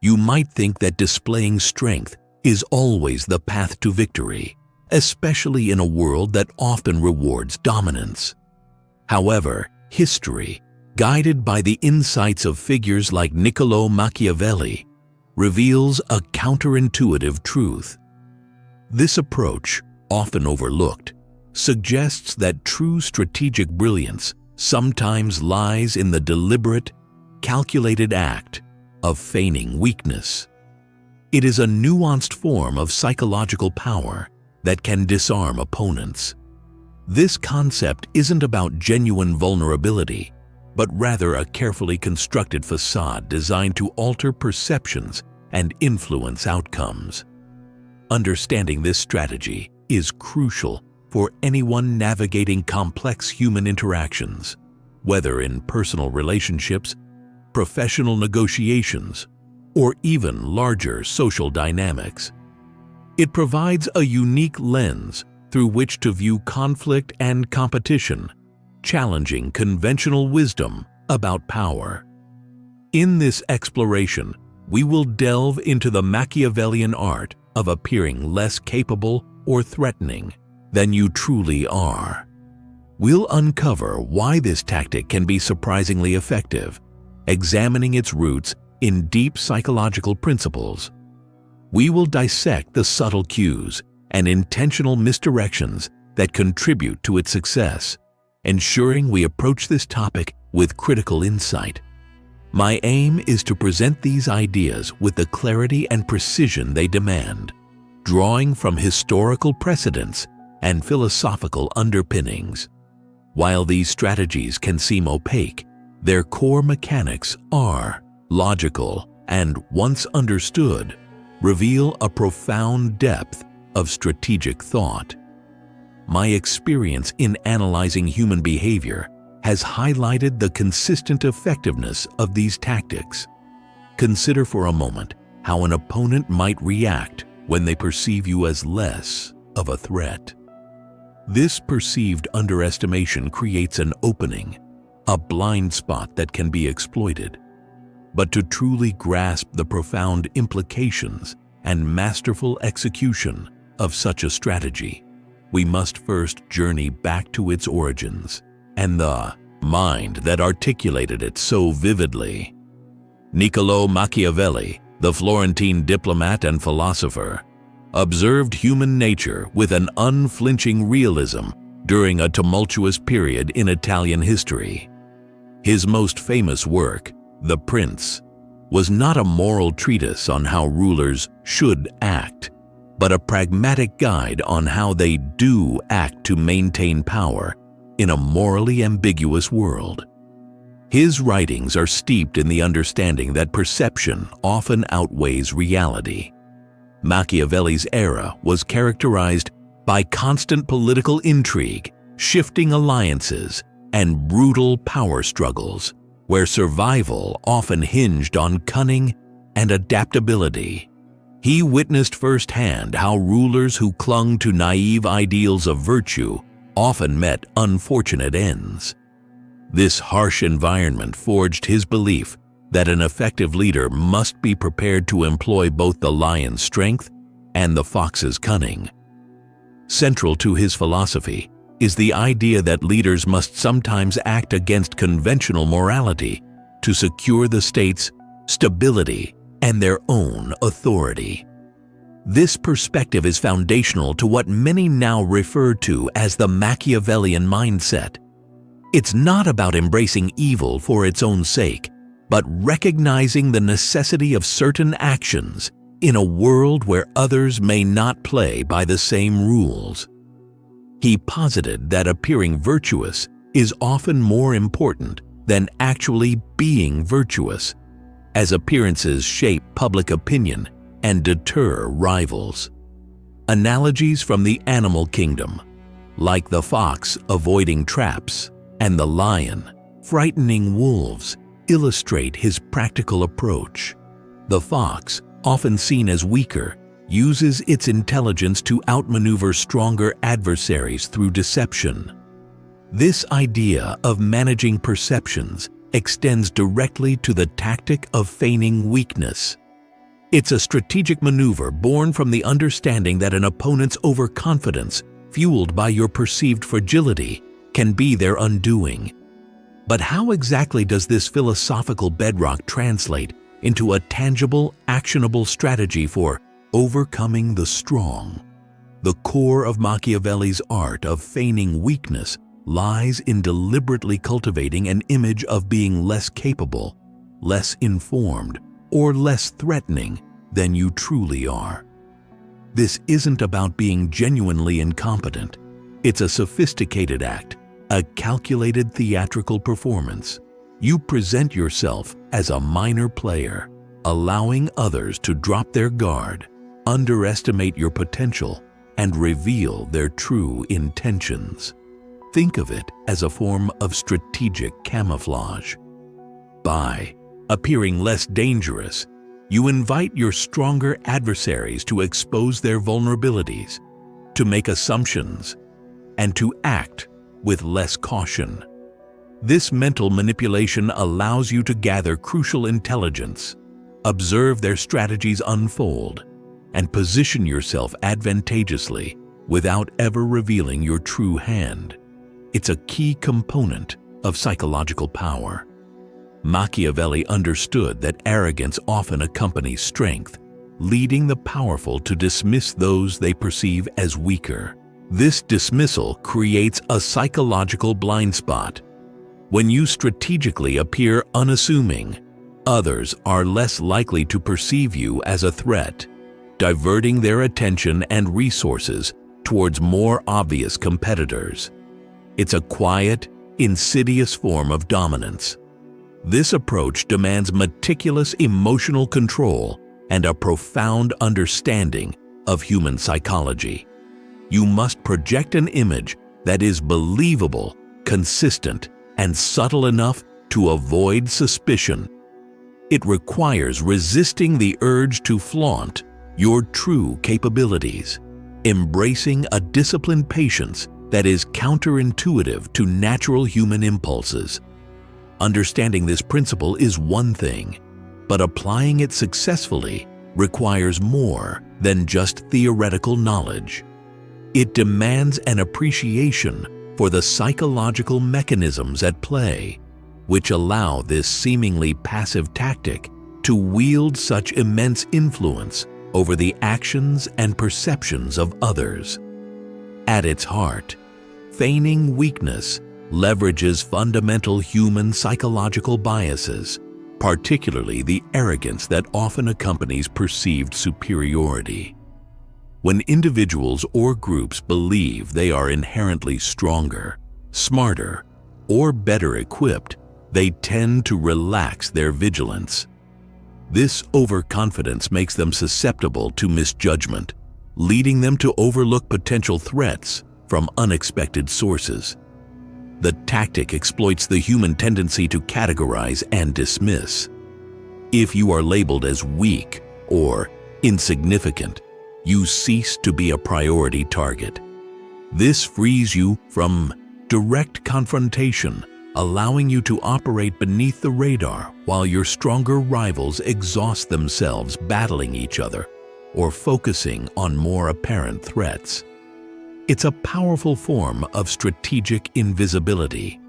You might think that displaying strength is always the path to victory, especially in a world that often rewards dominance. However, history, guided by the insights of figures like Niccolò Machiavelli, reveals a counterintuitive truth. This approach, often overlooked, suggests that true strategic brilliance sometimes lies in the deliberate, calculated act of feigning weakness. It is a nuanced form of psychological power that can disarm opponents. This concept isn't about genuine vulnerability, but rather a carefully constructed facade designed to alter perceptions and influence outcomes. Understanding this strategy is crucial for anyone navigating complex human interactions, whether in personal relationships, professional negotiations, or even larger social dynamics. It provides a unique lens through which to view conflict and competition, challenging conventional wisdom about power. In this exploration, we will delve into the Machiavellian art of appearing less capable or threatening than you truly are. We'll uncover why this tactic can be surprisingly effective, examining its roots in deep psychological principles. We will dissect the subtle cues and intentional misdirections that contribute to its success, ensuring we approach this topic with critical insight. My aim is to present these ideas with the clarity and precision they demand, drawing from historical precedents and philosophical underpinnings. While these strategies can seem opaque, their core mechanics are logical and, once understood, reveal a profound depth of strategic thought. My experience in analyzing human behavior has highlighted the consistent effectiveness of these tactics. Consider for a moment how an opponent might react when they perceive you as less of a threat. This perceived underestimation creates an opening, a blind spot that can be exploited. But to truly grasp the profound implications and masterful execution of such a strategy, we must first journey back to its origins and the mind that articulated it so vividly. Niccolò Machiavelli, the Florentine diplomat and philosopher, observed human nature with an unflinching realism during a tumultuous period in Italian history. His most famous work, The Prince, was not a moral treatise on how rulers should act, but a pragmatic guide on how they do act to maintain power in a morally ambiguous world. His writings are steeped in the understanding that perception often outweighs reality. Machiavelli's era was characterized by constant political intrigue, shifting alliances, and brutal power struggles, where survival often hinged on cunning and adaptability. He witnessed firsthand how rulers who clung to naive ideals of virtue often met unfortunate ends. This harsh environment forged his belief that an effective leader must be prepared to employ both the lion's strength and the fox's cunning. Central to his philosophy is the idea that leaders must sometimes act against conventional morality to secure the state's stability and their own authority. This perspective is foundational to what many now refer to as the Machiavellian mindset. It's not about embracing evil for its own sake, but recognizing the necessity of certain actions in a world where others may not play by the same rules. He posited that appearing virtuous is often more important than actually being virtuous, as appearances shape public opinion and deter rivals. Analogies from the animal kingdom, like the fox avoiding traps and the lion frightening wolves, illustrate his practical approach. The fox, often seen as weaker, uses its intelligence to outmaneuver stronger adversaries through deception. This idea of managing perceptions extends directly to the tactic of feigning weakness. It's a strategic maneuver born from the understanding that an opponent's overconfidence, fueled by your perceived fragility, can be their undoing. But how exactly does this philosophical bedrock translate into a tangible, actionable strategy for overcoming the strong? The core of Machiavelli's art of feigning weakness lies in deliberately cultivating an image of being less capable, less informed, or less threatening than you truly are. This isn't about being genuinely incompetent. It's a sophisticated act, a calculated theatrical performance. You present yourself as a minor player, allowing others to drop their guard, underestimate your potential, and reveal their true intentions. Think of it as a form of strategic camouflage. By appearing less dangerous, you invite your stronger adversaries to expose their vulnerabilities, to make assumptions, and to act with less caution. This mental manipulation allows you to gather crucial intelligence, observe their strategies unfold, and position yourself advantageously without ever revealing your true hand. It's a key component of psychological power. Machiavelli understood that arrogance often accompanies strength, leading the powerful to dismiss those they perceive as weaker. This dismissal creates a psychological blind spot. When you strategically appear unassuming, others are less likely to perceive you as a threat, diverting their attention and resources towards more obvious competitors. It's a quiet, insidious form of dominance. This approach demands meticulous emotional control and a profound understanding of human psychology. You must project an image that is believable, consistent, and subtle enough to avoid suspicion. It requires resisting the urge to flaunt your true capabilities, embracing a disciplined patience that is counterintuitive to natural human impulses. Understanding this principle is one thing, but applying it successfully requires more than just theoretical knowledge. It demands an appreciation for the psychological mechanisms at play, which allow this seemingly passive tactic to wield such immense influence over the actions and perceptions of others. At its heart, feigning weakness leverages fundamental human psychological biases, particularly the arrogance that often accompanies perceived superiority. When individuals or groups believe they are inherently stronger, smarter, or better equipped, they tend to relax their vigilance. This overconfidence makes them susceptible to misjudgment, leading them to overlook potential threats from unexpected sources. The tactic exploits the human tendency to categorize and dismiss. If you are labeled as weak or insignificant, you cease to be a priority target. This frees you from direct confrontation, allowing you to operate beneath the radar while your stronger rivals exhaust themselves battling each other or focusing on more apparent threats. It's a powerful form of strategic invisibility.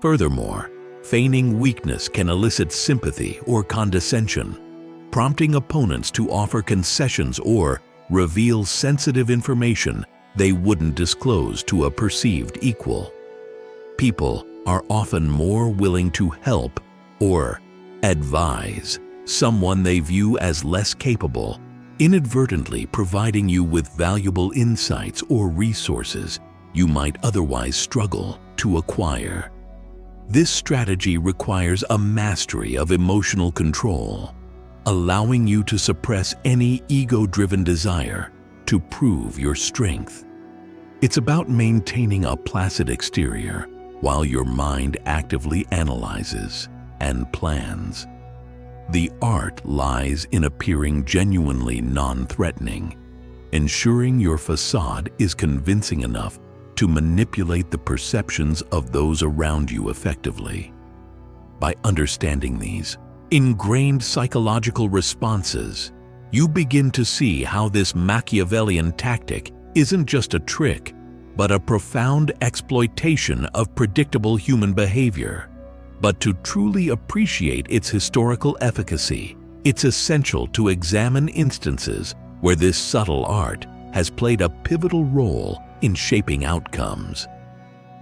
Furthermore, feigning weakness can elicit sympathy or condescension, prompting opponents to offer concessions or reveal sensitive information they wouldn't disclose to a perceived equal. People are often more willing to help or advise someone they view as less capable, inadvertently providing you with valuable insights or resources you might otherwise struggle to acquire. This strategy requires a mastery of emotional control, allowing you to suppress any ego-driven desire to prove your strength. It's about maintaining a placid exterior while your mind actively analyzes and plans. The art lies in appearing genuinely non-threatening, ensuring your facade is convincing enough to manipulate the perceptions of those around you effectively. By understanding these ingrained psychological responses, you begin to see how this Machiavellian tactic isn't just a trick, but a profound exploitation of predictable human behavior. But to truly appreciate its historical efficacy, it's essential to examine instances where this subtle art has played a pivotal role in shaping outcomes.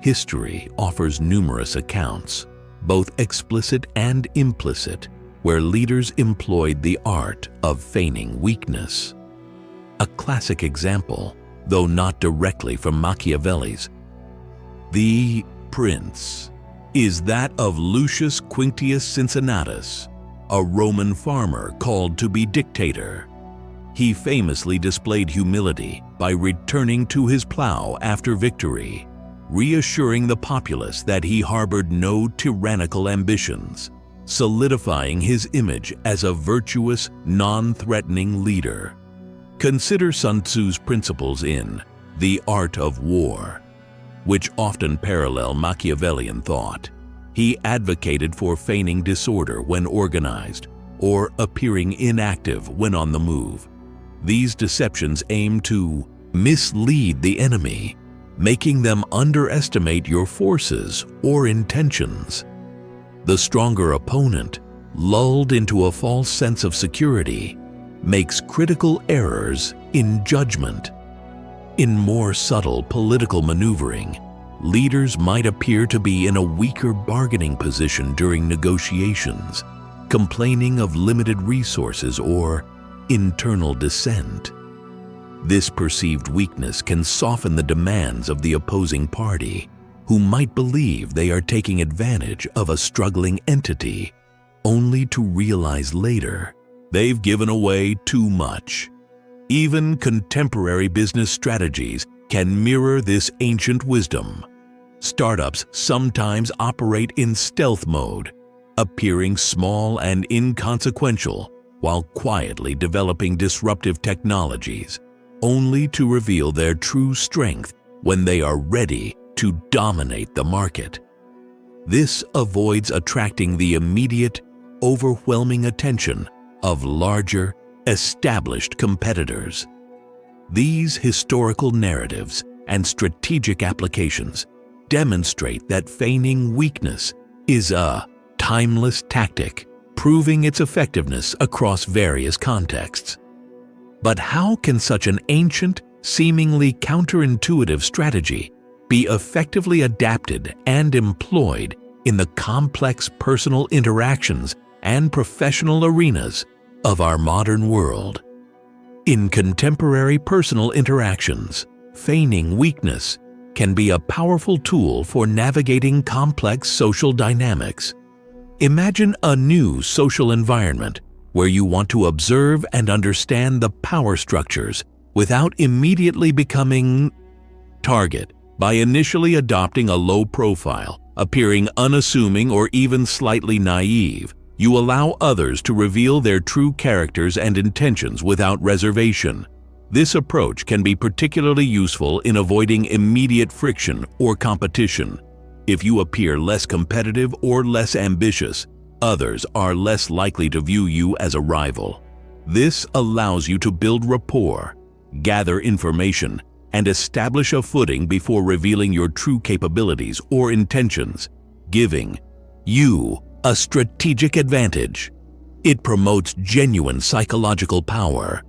History offers numerous accounts, both explicit and implicit, where leaders employed the art of feigning weakness. A classic example, though not directly from Machiavelli's The Prince, is that of Lucius Quinctius Cincinnatus, a Roman farmer called to be dictator. He famously displayed humility by returning to his plow after victory, reassuring the populace that he harbored no tyrannical ambitions, solidifying his image as a virtuous, non-threatening leader. Consider Sun Tzu's principles in The Art of War, which often parallel Machiavellian thought. He advocated for feigning disorder when organized, or appearing inactive when on the move. These deceptions aim to mislead the enemy, making them underestimate your forces or intentions. The stronger opponent, lulled into a false sense of security, makes critical errors in judgment. In more subtle political maneuvering, leaders might appear to be in a weaker bargaining position during negotiations, complaining of limited resources or internal dissent. This perceived weakness can soften the demands of the opposing party, who might believe they are taking advantage of a struggling entity, only to realize later they've given away too much. Even contemporary business strategies can mirror this ancient wisdom. Startups sometimes operate in stealth mode, appearing small and inconsequential while quietly developing disruptive technologies, only to reveal their true strength when they are ready to dominate the market. This avoids attracting the immediate, overwhelming attention of larger, established competitors. These historical narratives and strategic applications demonstrate that feigning weakness is a timeless tactic, proving its effectiveness across various contexts. But how can such an ancient, seemingly counterintuitive strategy be effectively adapted and employed in the complex personal interactions and professional arenas of our modern world? In contemporary personal interactions, feigning weakness can be a powerful tool for navigating complex social dynamics. Imagine a new social environment where you want to observe and understand the power structures without immediately becoming target. By initially adopting a low profile, appearing unassuming or even slightly naive, you allow others to reveal their true characters and intentions without reservation. This approach can be particularly useful in avoiding immediate friction or competition. If you appear less competitive or less ambitious, others are less likely to view you as a rival. This allows you to build rapport, gather information, and establish a footing before revealing your true capabilities or intentions, giving you a strategic advantage. It promotes genuine psychological power.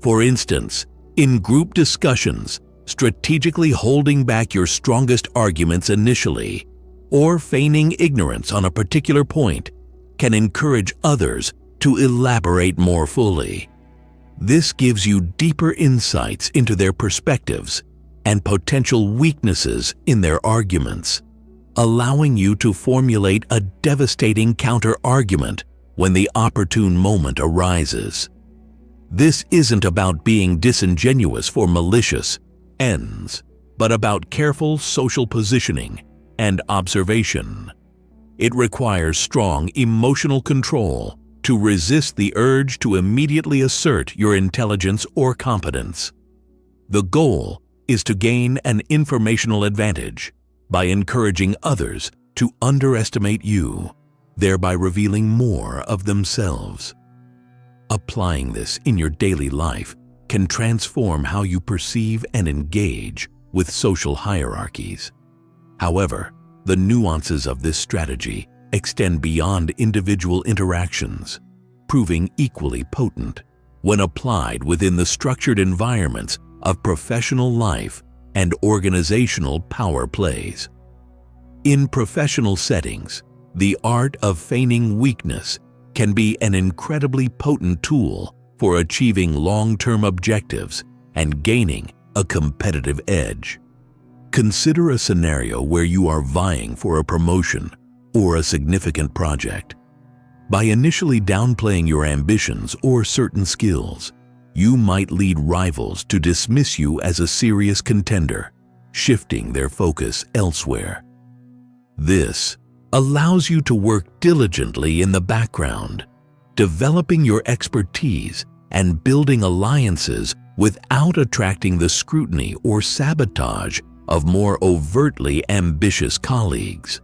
For instance, in group discussions, strategically holding back your strongest arguments initially, or feigning ignorance on a particular point, can encourage others to elaborate more fully. This gives you deeper insights into their perspectives and potential weaknesses in their arguments, allowing you to formulate a devastating counter-argument when the opportune moment arises. This isn't about being disingenuous for malicious ends, but about careful social positioning and observation. It requires strong emotional control to resist the urge to immediately assert your intelligence or competence. The goal is to gain an informational advantage by encouraging others to underestimate you, thereby revealing more of themselves. Applying this in your daily life can transform how you perceive and engage with social hierarchies. However, the nuances of this strategy extend beyond individual interactions, proving equally potent when applied within the structured environments of professional life and organizational power plays. In professional settings, the art of feigning weakness can be an incredibly potent tool for achieving long-term objectives and gaining a competitive edge. Consider a scenario where you are vying for a promotion or a significant project. By initially downplaying your ambitions or certain skills, you might lead rivals to dismiss you as a serious contender, shifting their focus elsewhere. This allows you to work diligently in the background, developing your expertise and building alliances without attracting the scrutiny or sabotage of more overtly ambitious colleagues.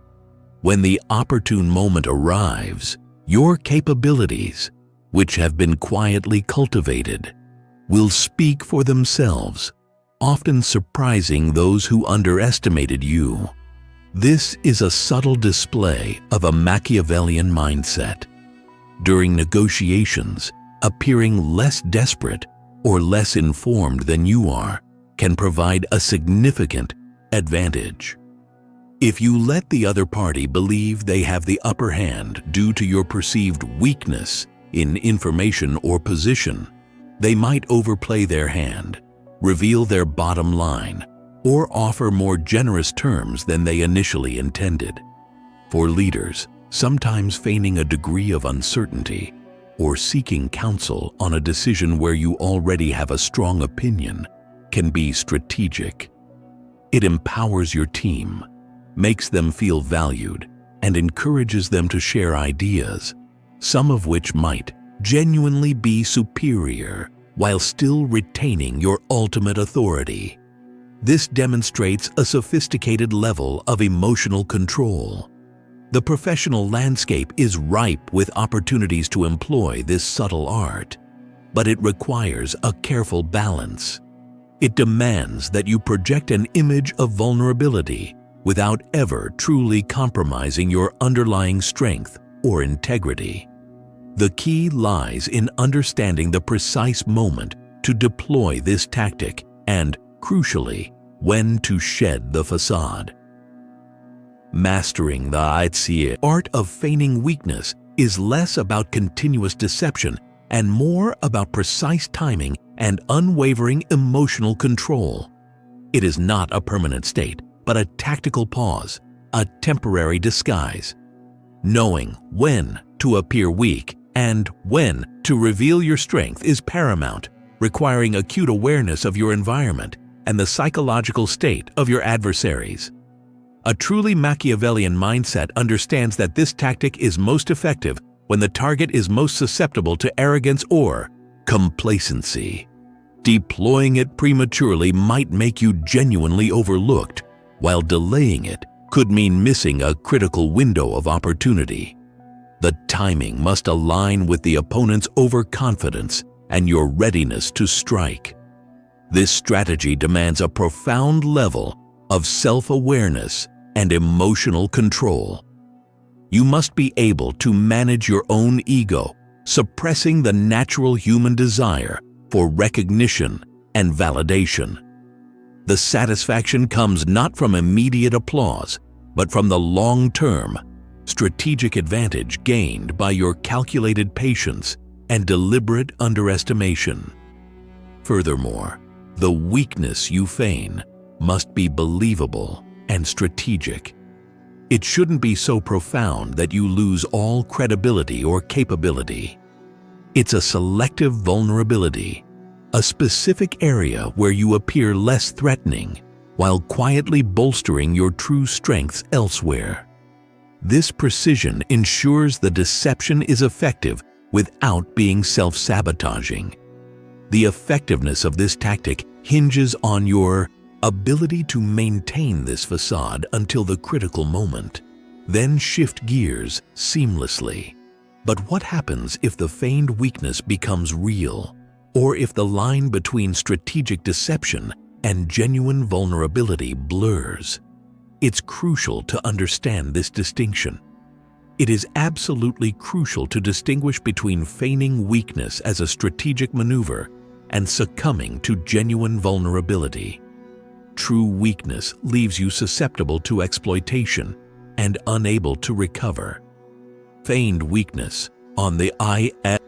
When the opportune moment arrives, your capabilities, which have been quietly cultivated, will speak for themselves, often surprising those who underestimated you. This is a subtle display of a Machiavellian mindset. During negotiations, appearing less desperate or less informed than you are can provide a significant advantage. If you let the other party believe they have the upper hand due to your perceived weakness in information or position, they might overplay their hand, reveal their bottom line, or offer more generous terms than they initially intended. For leaders, sometimes feigning a degree of uncertainty or seeking counsel on a decision where you already have a strong opinion can be strategic. It empowers your team, makes them feel valued, and encourages them to share ideas, some of which might genuinely be superior while still retaining your ultimate authority. This demonstrates a sophisticated level of emotional control. The professional landscape is ripe with opportunities to employ this subtle art, but it requires a careful balance. It demands that you project an image of vulnerability without ever truly compromising your underlying strength or integrity. The key lies in understanding the precise moment to deploy this tactic and, crucially, when to shed the facade. Mastering the art of feigning weakness is less about continuous deception and more about precise timing and unwavering emotional control. It is not a permanent state, but a tactical pause, a temporary disguise. Knowing when to appear weak and when to reveal your strength is paramount, requiring acute awareness of your environment and the psychological state of your adversaries. A truly Machiavellian mindset understands that this tactic is most effective when the target is most susceptible to arrogance or complacency. Deploying it prematurely might make you genuinely overlooked, while delaying it could mean missing a critical window of opportunity. The timing must align with the opponent's overconfidence and your readiness to strike. This strategy demands a profound level of self-awareness and emotional control. You must be able to manage your own ego, suppressing the natural human desire for recognition and validation. The satisfaction comes not from immediate applause, but from the long-term, strategic advantage gained by your calculated patience and deliberate underestimation. Furthermore, the weakness you feign must be believable and strategic. It shouldn't be so profound that you lose all credibility or capability. It's a selective vulnerability, a specific area where you appear less threatening while quietly bolstering your true strengths elsewhere. This precision ensures the deception is effective without being self-sabotaging. The effectiveness of this tactic hinges on your ability to maintain this facade until the critical moment, then shift gears seamlessly. But what happens if the feigned weakness becomes real, or if the line between strategic deception and genuine vulnerability blurs? It's crucial to understand this distinction. It is absolutely crucial to distinguish between feigning weakness as a strategic maneuver and succumbing to genuine vulnerability. True weakness leaves you susceptible to exploitation and unable to recover. Feigned weakness, on the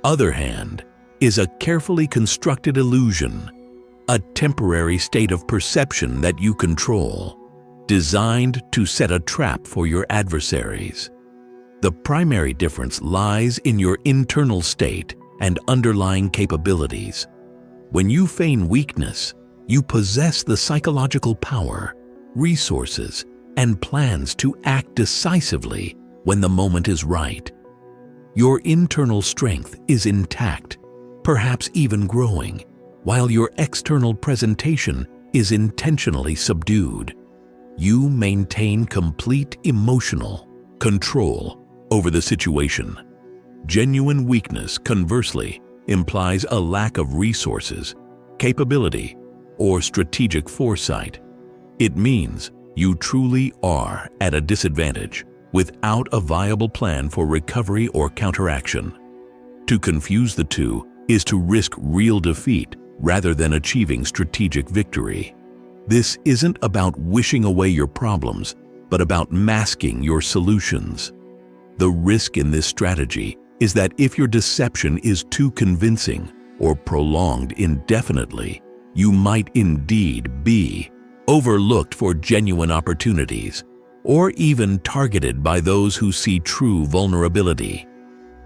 other hand, is a carefully constructed illusion, a temporary state of perception that you control, designed to set a trap for your adversaries. The primary difference lies in your internal state and underlying capabilities. When you feign weakness, you possess the psychological power, resources, and plans to act decisively when the moment is right. Your internal strength is intact, perhaps even growing, while your external presentation is intentionally subdued. You maintain complete emotional control over the situation. Genuine weakness, conversely, implies a lack of resources, capability, or strategic foresight. It means you truly are at a disadvantage without a viable plan for recovery or counteraction. To confuse the two is to risk real defeat rather than achieving strategic victory. This isn't about wishing away your problems, but about masking your solutions. The risk in this strategy is that if your deception is too convincing or prolonged indefinitely, you might indeed be overlooked for genuine opportunities, or even targeted by those who see true vulnerability.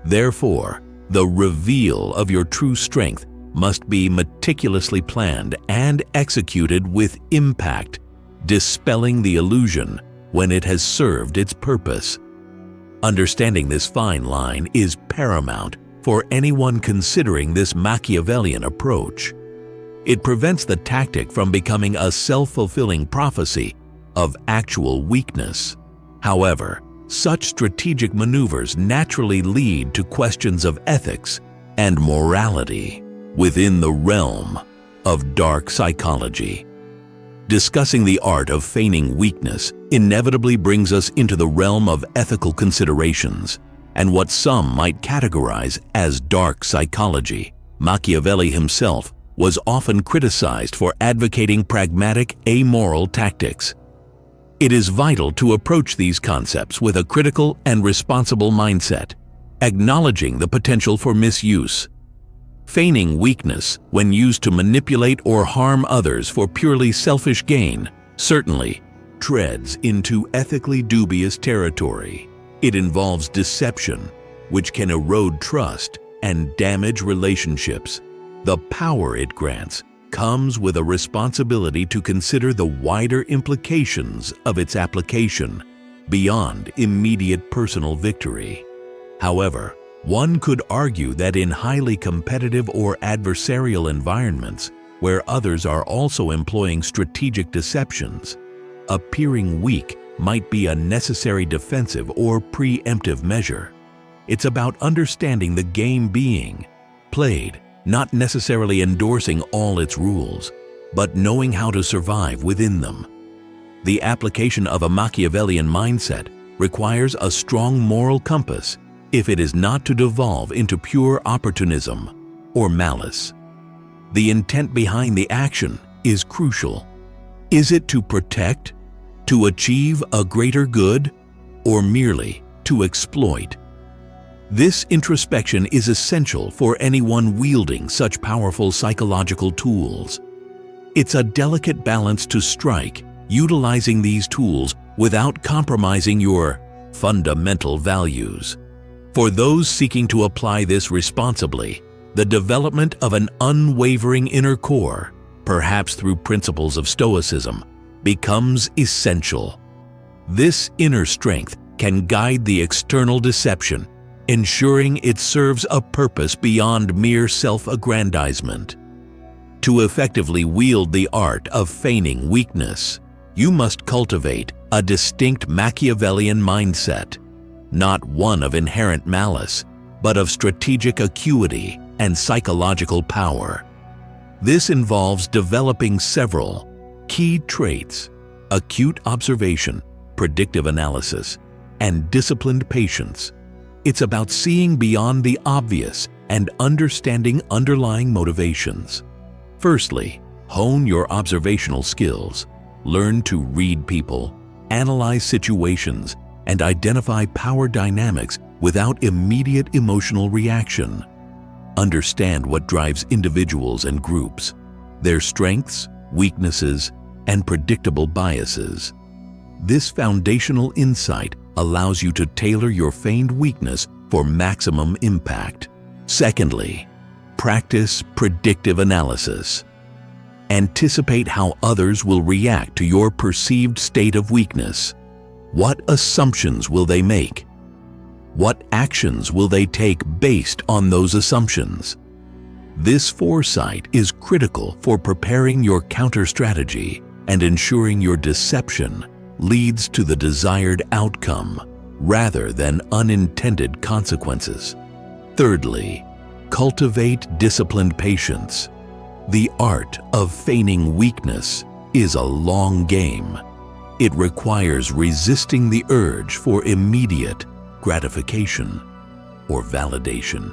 Therefore, the reveal of your true strength must be meticulously planned and executed with impact, dispelling the illusion when it has served its purpose. Understanding this fine line is paramount for anyone considering this Machiavellian approach. It prevents the tactic from becoming a self-fulfilling prophecy of actual weakness. However, such strategic maneuvers naturally lead to questions of ethics and morality within the realm of dark psychology. Discussing the art of feigning weakness inevitably brings us into the realm of ethical considerations and what some might categorize as dark psychology. Machiavelli himself was often criticized for advocating pragmatic, amoral tactics. It is vital to approach these concepts with a critical and responsible mindset, acknowledging the potential for misuse. Feigning weakness, when used to manipulate or harm others for purely selfish gain, certainly treads into ethically dubious territory. It involves deception, which can erode trust and damage relationships. The power it grants comes with a responsibility to consider the wider implications of its application beyond immediate personal victory. However, one could argue that in highly competitive or adversarial environments, where others are also employing strategic deceptions, appearing weak might be a necessary defensive or preemptive measure. It's about understanding the game being played, not necessarily endorsing all its rules, but knowing how to survive within them. The application of a Machiavellian mindset requires a strong moral compass if it is not to devolve into pure opportunism or malice. The intent behind the action is crucial. Is it to protect, to achieve a greater good, or merely to exploit? This introspection is essential for anyone wielding such powerful psychological tools. It's a delicate balance to strike, utilizing these tools without compromising your fundamental values. For those seeking to apply this responsibly, the development of an unwavering inner core, perhaps through principles of Stoicism, becomes essential. This inner strength can guide the external deception, ensuring it serves a purpose beyond mere self-aggrandizement. To effectively wield the art of feigning weakness, you must cultivate a distinct Machiavellian mindset, not one of inherent malice, but of strategic acuity and psychological power. This involves developing several key traits: acute observation, predictive analysis, and disciplined patience. It's about seeing beyond the obvious and understanding underlying motivations. Firstly, hone your observational skills. Learn to read people, analyze situations, and identify power dynamics without immediate emotional reaction. Understand what drives individuals and groups, their strengths, weaknesses, and predictable biases. This foundational insight allows you to tailor your feigned weakness for maximum impact. Secondly, practice predictive analysis. Anticipate how others will react to your perceived state of weakness. What assumptions will they make? What actions will they take based on those assumptions? This foresight is critical for preparing your counter-strategy and ensuring your deception leads to the desired outcome rather than unintended consequences. Thirdly, cultivate disciplined patience. The art of feigning weakness is a long game. It requires resisting the urge for immediate gratification or validation.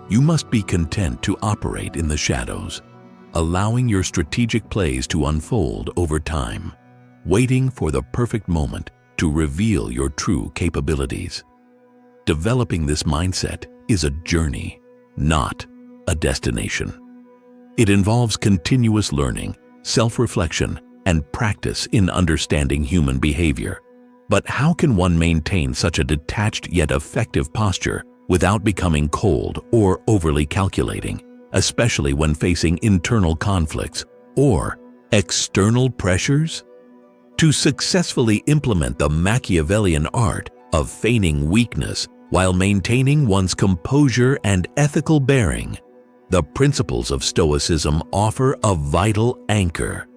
You must be content to operate in the shadows, allowing your strategic plays to unfold over time, waiting for the perfect moment to reveal your true capabilities. Developing this mindset is a journey, not a destination. It involves continuous learning, self-reflection, and practice in understanding human behavior. But how can one maintain such a detached yet effective posture without becoming cold or overly calculating, especially when facing internal conflicts or external pressures? To successfully implement the Machiavellian art of feigning weakness while maintaining one's composure and ethical bearing, the principles of Stoicism offer a vital anchor.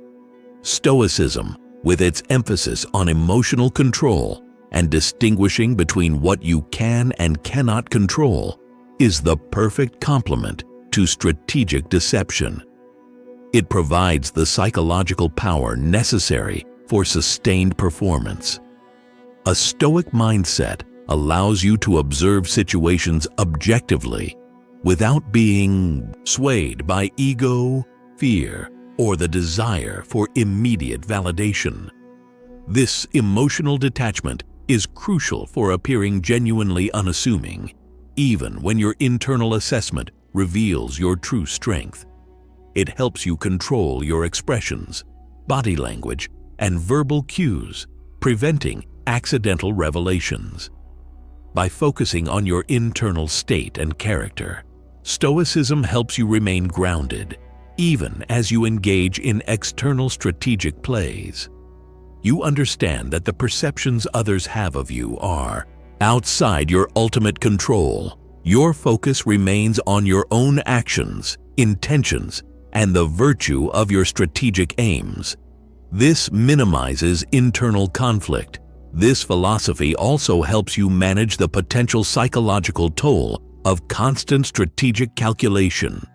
Stoicism, with its emphasis on emotional control and distinguishing between what you can and cannot control, is the perfect complement to strategic deception. It provides the psychological power necessary for sustained performance. A Stoic mindset allows you to observe situations objectively without being swayed by ego, fear, or the desire for immediate validation. This emotional detachment is crucial for appearing genuinely unassuming, even when your internal assessment reveals your true strength. It helps you control your expressions, body language, and verbal cues, preventing accidental revelations. By focusing on your internal state and character, Stoicism helps you remain grounded, even as you engage in external strategic plays. You understand that the perceptions others have of you are outside your ultimate control. Your focus remains on your own actions, intentions, and the virtue of your strategic aims. This minimizes internal conflict. This philosophy also helps you manage the potential psychological toll of constant strategic calculation.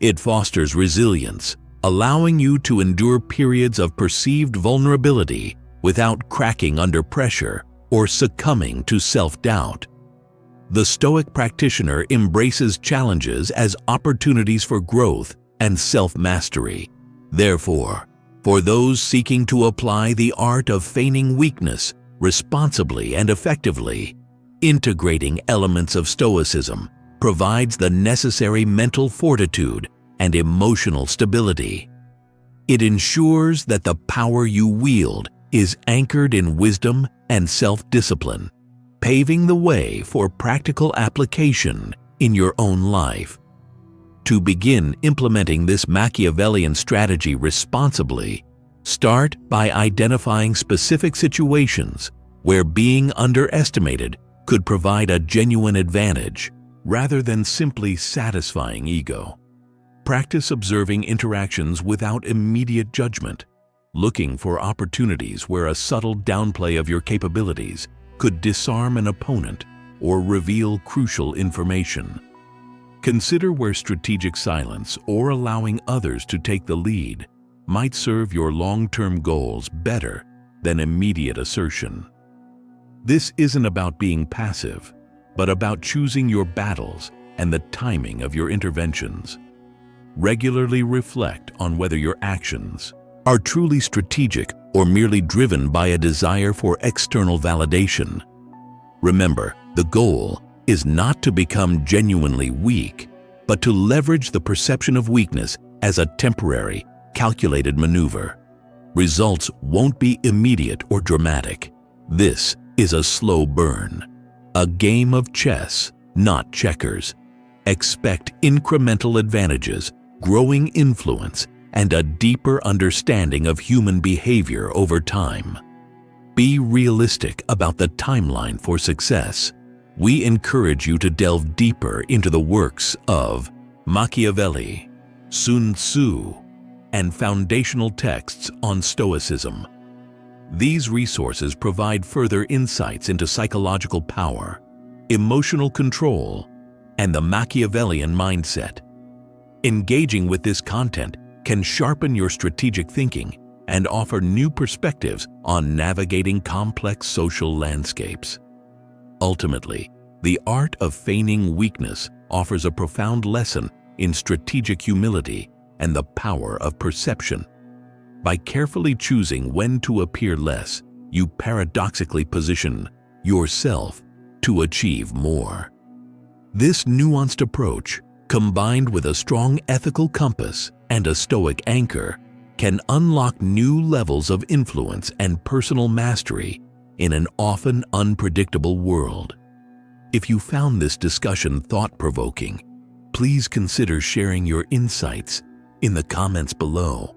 It fosters resilience, allowing you to endure periods of perceived vulnerability without cracking under pressure or succumbing to self-doubt. The Stoic practitioner embraces challenges as opportunities for growth and self-mastery. Therefore, for those seeking to apply the art of feigning weakness responsibly and effectively, integrating elements of Stoicism provides the necessary mental fortitude and emotional stability. It ensures that the power you wield is anchored in wisdom and self-discipline, paving the way for practical application in your own life. To begin implementing this Machiavellian strategy responsibly, start by identifying specific situations where being underestimated could provide a genuine advantage rather than simply satisfying ego. Practice observing interactions without immediate judgment, looking for opportunities where a subtle downplay of your capabilities could disarm an opponent or reveal crucial information. Consider where strategic silence or allowing others to take the lead might serve your long-term goals better than immediate assertion. This isn't about being passive, but about choosing your battles and the timing of your interventions. Regularly reflect on whether your actions are truly strategic or merely driven by a desire for external validation. Remember, the goal is not to become genuinely weak, but to leverage the perception of weakness as a temporary, calculated maneuver. Results won't be immediate or dramatic. This is a slow burn, a game of chess, not checkers. Expect incremental advantages, growing influence, and a deeper understanding of human behavior over time. Be realistic about the timeline for success. We encourage you to delve deeper into the works of Machiavelli, Sun Tzu, and foundational texts on Stoicism. These resources provide further insights into psychological power, emotional control, and the Machiavellian mindset. Engaging with this content can sharpen your strategic thinking and offer new perspectives on navigating complex social landscapes. Ultimately, the art of feigning weakness offers a profound lesson in strategic humility and the power of perception. By carefully choosing when to appear less, you paradoxically position yourself to achieve more. This nuanced approach, combined with a strong ethical compass and a stoic anchor, can unlock new levels of influence and personal mastery in an often unpredictable world. If you found this discussion thought-provoking, please consider sharing your insights in the comments below.